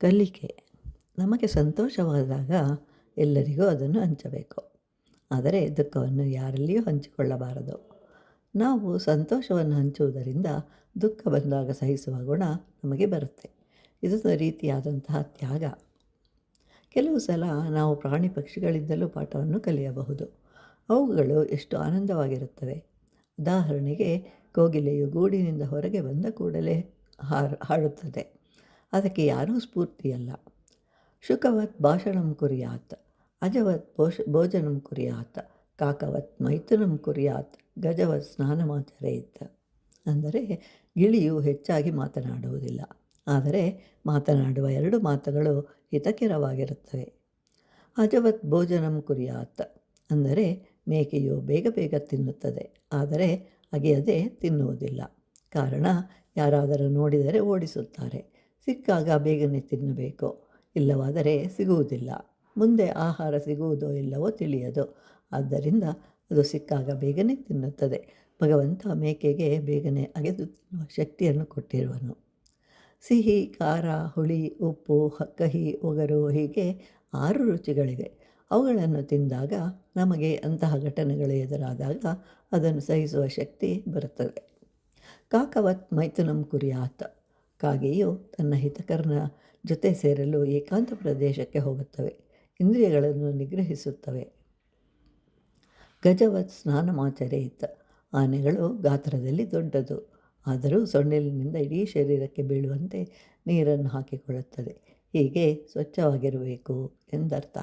ಕಲಿಕೆ. ನಮಗೆ ಸಂತೋಷವಾದಾಗ ಎಲ್ಲರಿಗೂ ಅದನ್ನು ಹಂಚಬೇಕು. ಆದರೆ ದುಃಖವನ್ನು ಯಾರಲ್ಲಿಯೂ ಹಂಚಿಕೊಳ್ಳಬಾರದು. ನಾವು ಸಂತೋಷವನ್ನು ಹಂಚುವುದರಿಂದ ದುಃಖ ಬಂದಾಗ ಸಹಿಸುವ ಗುಣ ನಮಗೆ ಬರುತ್ತೆ. ಇದೊಂದು ರೀತಿಯಾದಂತಹ ತ್ಯಾಗ. ಕೆಲವು ಸಲ ನಾವು ಪ್ರಾಣಿ ಪಕ್ಷಿಗಳಿಂದಲೂ ಪಾಠವನ್ನು ಕಲಿಯಬಹುದು. ಅವುಗಳು ಎಷ್ಟು ಆನಂದವಾಗಿರುತ್ತವೆ. ಉದಾಹರಣೆಗೆ, ಕೋಗಿಲೆಯು ಗೂಡಿನಿಂದ ಹೊರಗೆ ಬಂದ ಕೂಡಲೇ ಹಾಡುತ್ತದೆ. ಅದಕ್ಕೆ ಯಾರೂ ಸ್ಫೂರ್ತಿಯಲ್ಲ. ಶುಕವತ್ ಭಾಷಣಂ ಕುರ್ಯಾತ್, ಅಜವತ್ ಭೋಜನಂ ಕುರ್ಯಾತ್, ಕಾಕವತ್ ಮೈಥುನಂ ಕುರ್ಯಾತ್, ಗಜವತ್ ಸ್ನಾನಮಾಚರೇತ್. ಅಂದರೆ ಗಿಳಿಯು ಹೆಚ್ಚಾಗಿ ಮಾತನಾಡುವುದಿಲ್ಲ, ಆದರೆ ಮಾತನಾಡುವ 2 ಮಾತುಗಳು ಹಿತಕರವಾಗಿರುತ್ತವೆ. ಅಜವತ್ ಭೋಜನಂ ಕುರ್ಯಾತ್ ಅಂದರೆ ಮೇಕೆಯು ಬೇಗ ಬೇಗ ತಿನ್ನುತ್ತದೆ, ಆದರೆ ಅಗೆಯದೆ ತಿನ್ನುವುದಿಲ್ಲ. ಕಾರಣ, ಯಾರಾದರೂ ನೋಡಿದರೆ ಓಡಿಸುತ್ತಾರೆ. ಸಿಕ್ಕಾಗ ಬೇಗನೆ ತಿನ್ನಬೇಕು, ಇಲ್ಲವಾದರೆ ಸಿಗುವುದಿಲ್ಲ. ಮುಂದೆ ಆಹಾರ ಸಿಗುವುದೋ ಇಲ್ಲವೋ ತಿಳಿಯದು. ಆದ್ದರಿಂದ ಅದು ಸಿಕ್ಕಾಗ ಬೇಗನೆ ತಿನ್ನುತ್ತದೆ. ಭಗವಂತ ಮೇಕೆಗೆ ಬೇಗನೆ ಅಗೆದು ತಿನ್ನುವ ಶಕ್ತಿಯನ್ನು ಕೊಟ್ಟಿರುವನು. ಸಿಹಿ, ಖಾರ, ಹುಳಿ, ಉಪ್ಪು, ಕಹಿ, ಒಗರು ಹೀಗೆ 6 ರುಚಿಗಳಿವೆ. ಅವುಗಳನ್ನು ತಿಂದಾಗ ನಮಗೆ ಅಂತಹ ಘಟನೆಗಳು ಎದುರಾದಾಗ ಅದನ್ನು ಸಹಿಸುವ ಶಕ್ತಿ ಬರುತ್ತದೆ. ಕಾಕವತ್ ಮೈಥುನಂ ಕುರ್ಯಾತ್. ಕಾಗೆಯು ತನ್ನ ಹಿತಕರನ ಜೊತೆ ಸೇರಲು ಏಕಾಂತ ಪ್ರದೇಶಕ್ಕೆ ಹೋಗುತ್ತವೆ. ಇಂದ್ರಿಯಗಳನ್ನು ನಿಗ್ರಹಿಸುತ್ತವೆ. ಗಜವತ್ ಸ್ನಾನಮಾಚರೇತ್. ಆನೆಗಳು ಗಾತ್ರದಲ್ಲಿ ದೊಡ್ಡದು, ಆದರೂ ಸೊಂಡಿಲಿನಿಂದ ಇಡೀ ಶರೀರಕ್ಕೆ ಬೀಳುವಂತೆ ನೀರನ್ನು ಹಾಕಿಕೊಳ್ಳುತ್ತದೆ. ಹೀಗೆ ಸ್ವಚ್ಛವಾಗಿರಬೇಕು ಎಂದರ್ಥ.